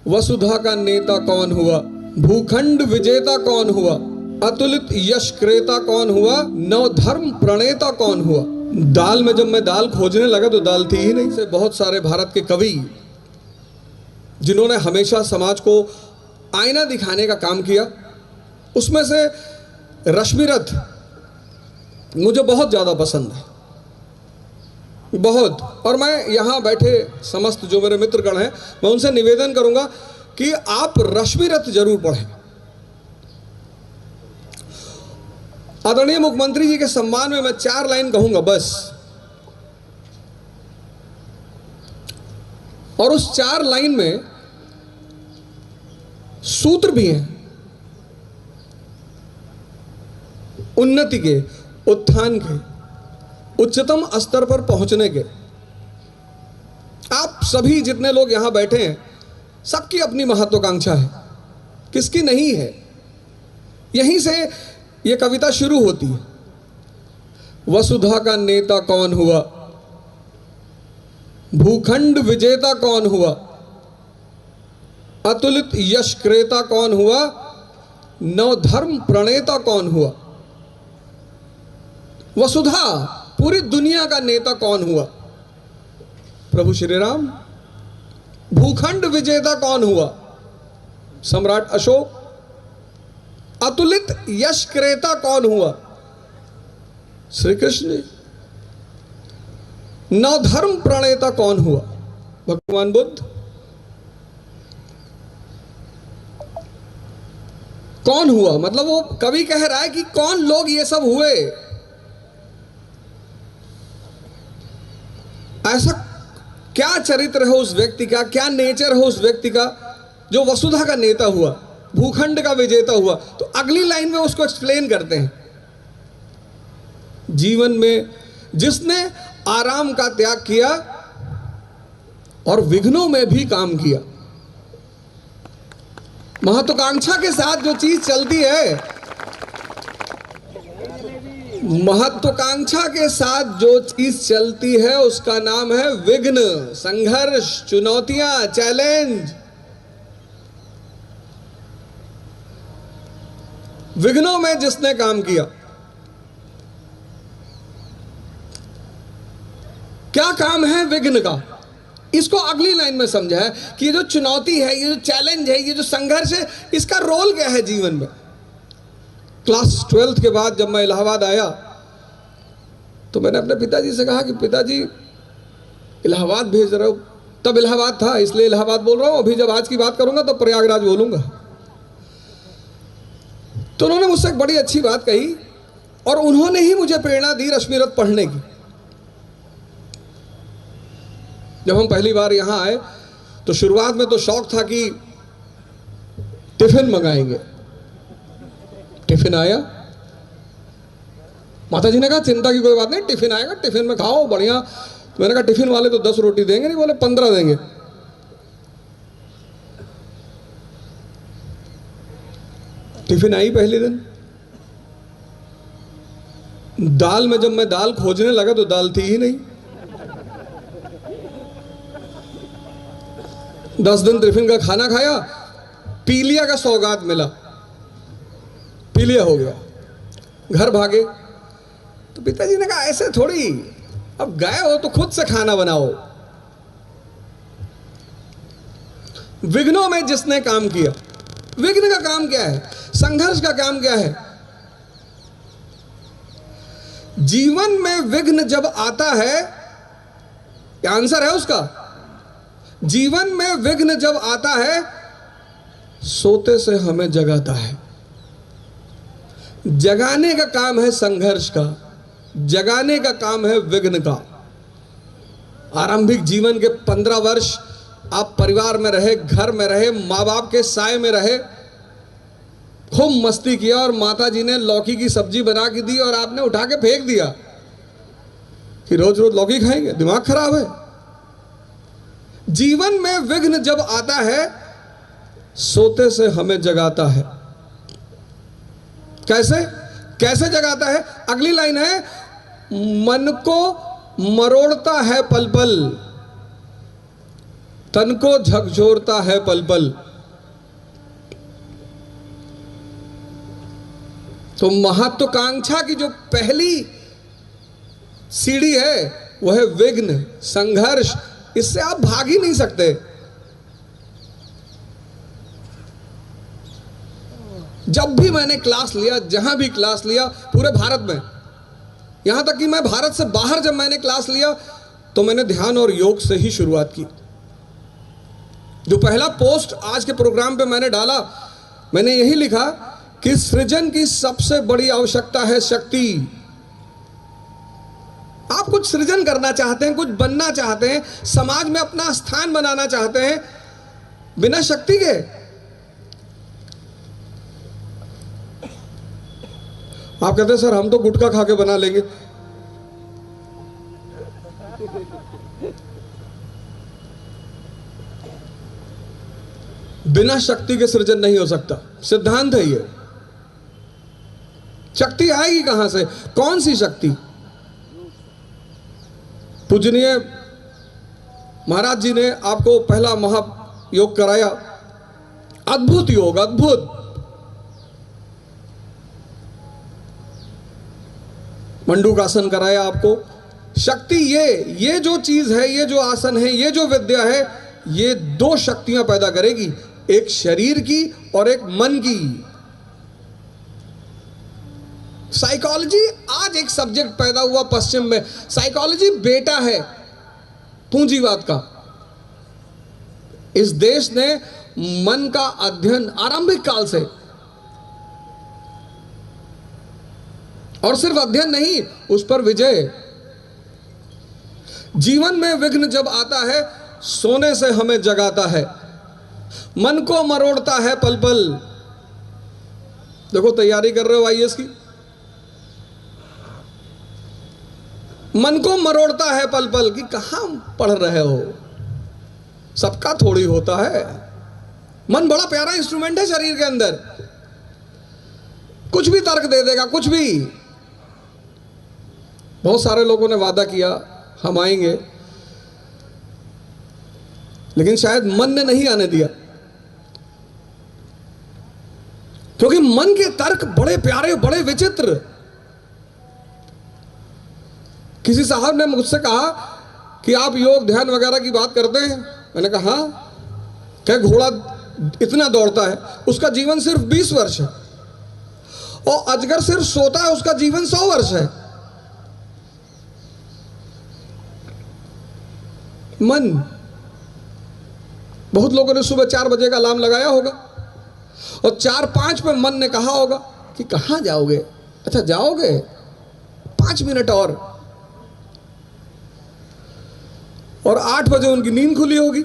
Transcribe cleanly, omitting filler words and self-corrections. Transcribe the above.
वसुधा का नेता कौन हुआ, भूखंड विजेता कौन हुआ, अतुलित यश क्रेता कौन हुआ, नवधर्म प्रणेता कौन हुआ। दाल में जब मैं दाल खोजने लगा तो दाल थी ही नहीं। से बहुत सारे भारत के कवि जिन्होंने हमेशा समाज को आईना दिखाने का काम किया, उसमें से रश्मिरथ मुझे बहुत ज़्यादा पसंद है, बहुत। और मैं यहाँ बैठे समस्त जो मेरे मित्रगण हैं, मैं उनसे निवेदन करूंगा कि आप रश्मिरथ जरूर पढ़ें। आदरणीय मुख्यमंत्री जी के सम्मान में मैं 4 लाइन कहूंगा बस, और उस 4 लाइन में सूत्र भी हैं उन्नति के, उत्थान के, उच्चतम स्तर पर पहुंचने के। आप सभी जितने लोग यहां बैठे हैं, सबकी अपनी महत्वाकांक्षा है, किसकी नहीं है। यहीं से यह कविता शुरू होती है। वसुधा का नेता कौन हुआ, भूखंड विजेता कौन हुआ, अतुलित यश क्रेता कौन हुआ, नवधर्म प्रणेता कौन हुआ। वसुधा, पूरी दुनिया का नेता कौन हुआ, प्रभु श्री राम। भूखंड विजेता कौन हुआ, सम्राट अशोक। अतुलित यश क्रेता कौन हुआ, श्री कृष्ण। नवधर्म प्रणेता कौन हुआ, भगवान बुद्ध। कौन हुआ मतलब वो कवि कह रहा है कि कौन लोग ये सब हुए, ऐसा क्या चरित्र है उस व्यक्ति का, क्या नेचर है उस व्यक्ति का जो वसुधा का नेता हुआ, भूखंड का विजेता हुआ। तो अगली लाइन में उसको एक्सप्लेन करते हैं। जीवन में जिसने आराम का त्याग किया और विघ्नों में भी काम किया। महत्वाकांक्षा के साथ जो चीज चलती है, महत्वाकांक्षा के साथ जो चीज चलती है उसका नाम है विघ्न, संघर्ष, चुनौतियां, चैलेंज। विघ्नों में जिसने काम किया, क्या काम है विघ्न का, इसको अगली लाइन में समझा है कि ये जो चुनौती है, ये जो चैलेंज है, ये जो संघर्ष है, इसका रोल क्या है जीवन में। क्लास 12th के बाद जब मैं इलाहाबाद आया तो मैंने अपने पिताजी से कहा कि पिताजी इलाहाबाद भेज रहे हो। तब इलाहाबाद था इसलिए इलाहाबाद बोल रहा हूं, अभी जब आज की बात करूंगा तो प्रयागराज बोलूंगा। तो उन्होंने मुझसे एक बड़ी अच्छी बात कही और उन्होंने ही मुझे प्रेरणा दी रश्मिरथ पढ़ने की। जब हम पहली बार यहां आए तो शुरुआत में तो शौक था कि टिफिन मंगाएंगे। टिफिन आया, माता जी ने कहा चिंता की कोई बात नहीं, टिफिन आएगा, टिफिन में खाओ बढ़िया। मैंने कहा टिफिन वाले तो 10 रोटी देंगे नहीं, बोले 15 देंगे। टिफिन आई पहले दिन। दाल में जब मैं दाल खोजने लगा तो दाल थी ही नहीं। 10 दिन टिफिन का खाना खाया, पीलिया का सौगात मिला, पीलिया हो गया, घर भागे। तो पिताजी ने कहा ऐसे थोड़ी, अब गए हो तो खुद से खाना बनाओ। विघ्नों में जिसने काम किया, विघ्न का काम क्या है, संघर्ष का काम क्या है। जीवन में विघ्न जब आता है, क्या आंसर है उसका, जीवन में विघ्न जब आता है सोते से हमें जगाता है। जगाने का काम है संघर्ष का, जगाने का काम है विघ्न का। आरंभिक जीवन के 15 वर्ष आप परिवार में रहे, घर में रहे, माँ बाप के साए में रहे, खूब मस्ती किया और माता जी ने लौकी की सब्जी बना के दी और आपने उठा के फेंक दिया कि रोज रोज लौकी खाएंगे, दिमाग खराब है। जीवन में विघ्न जब आता है सोते से हमें जगाता है। कैसे कैसे जगाता है, अगली लाइन है, मन को मरोड़ता है पल पल, तन को झकझोरता है पल पल। तो महत्वाकांक्षा की जो पहली सीढ़ी है वह है विघ्न, संघर्ष। इससे आप भाग ही नहीं सकते। जब भी मैंने क्लास लिया, जहां भी क्लास लिया पूरे भारत में, यहां तक कि मैं भारत से बाहर जब मैंने क्लास लिया तो मैंने ध्यान और योग से ही शुरुआत की। जो पहला पोस्ट आज के प्रोग्राम पे मैंने डाला, मैंने यही लिखा कि सृजन की सबसे बड़ी आवश्यकता है शक्ति। आप कुछ सृजन करना चाहते हैं, कुछ बनना चाहते हैं, समाज में अपना स्थान बनाना चाहते हैं, बिना शक्ति के आप कहते हैं सर हम तो गुटखा खा के बना लेंगे। बिना शक्ति के सृजन नहीं हो सकता, सिद्धांत है ये। शक्ति आएगी कहां से? कौन सी शक्ति? पूजनीय महाराज जी ने आपको पहला महायोग कराया, अद्भुत योग, अद्भुत। मंडूकासन कराया आपको। शक्ति ये जो चीज है, ये जो आसन है, ये जो विद्या है, ये दो शक्तियां पैदा करेगी, एक शरीर की और एक मन की। साइकोलॉजी आज एक सब्जेक्ट पैदा हुआ पश्चिम में। साइकोलॉजी बेटा है पूंजीवाद का। इस देश ने मन का अध्ययन आरंभिक काल से, और सिर्फ अध्ययन नहीं, उस पर विजय। जीवन में विघ्न जब आता है, सोने से हमें जगाता है, मन को मरोड़ता है पल पल। देखो तैयारी कर रहे हो आईएएस की, मन को मरोड़ता है पल पल कि कहां पढ़ रहे हो, सबका थोड़ी होता है। मन बड़ा प्यारा इंस्ट्रूमेंट है शरीर के अंदर, कुछ भी तर्क दे देगा, कुछ भी। बहुत सारे लोगों ने वादा किया हम आएंगे, लेकिन शायद मन ने नहीं आने दिया, क्योंकि मन के तर्क बड़े प्यारे, बड़े विचित्र। किसी साहब ने मुझसे कहा कि आप योग ध्यान वगैरह की बात करते हैं। मैंने कहा हाँ। क्या घोड़ा इतना दौड़ता है, उसका जीवन सिर्फ 20 वर्ष है, और अजगर सिर्फ सोता है, उसका जीवन 100 वर्ष है। मन, बहुत लोगों ने सुबह 4 बजे का अलार्म लगाया होगा, और 4-5 पे मन ने कहा होगा कि कहां जाओगे? अच्छा जाओगे 5 मिनट और 8 बजे उनकी नींद खुली होगी।